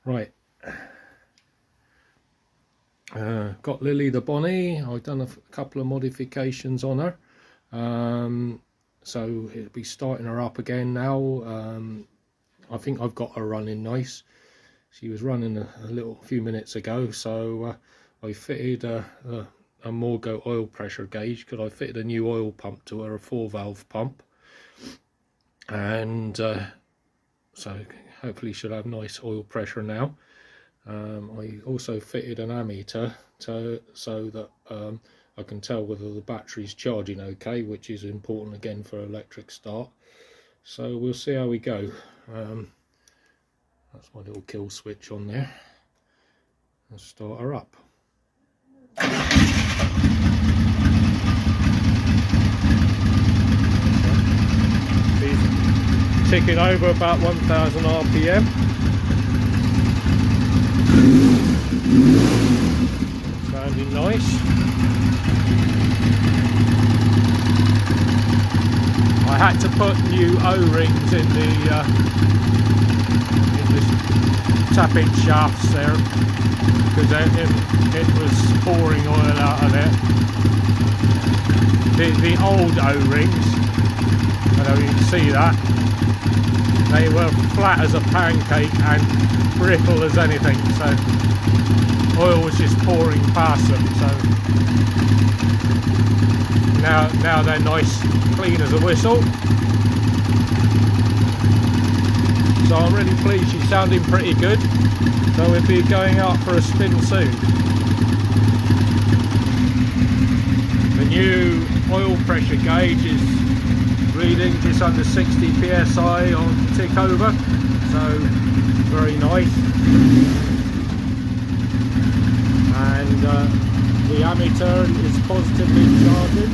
Right, got Lily the Bonnie. I've done a couple of modifications on her, so it'll be starting her up again now. I think I've got her running nice. She was running a few minutes ago, so I fitted a Morgo oil pressure gauge because I fitted a new oil pump to her, a 4-valve pump, and so hopefully she'll have nice oil pressure now. I also fitted an ammeter so that I can tell whether the battery's charging okay, which is important again for electric start. So we'll see how we go. That's my little kill switch on there. Let's start her up. She's ticking over about 1000 RPM. Sounding nice. I had to put new O-rings in the tapping shafts there because it was pouring oil out of there. The old O-rings, I know you can see that, they were flat as a pancake and brittle as anything, so oil was just pouring past them. So now they're nice, clean as a whistle. So I'm really pleased, she's sounding pretty good. So we'll be going out for a spin soon. The new oil pressure gauge is reading just under 60 psi on tick over, so very nice. And the ammeter is positively charging.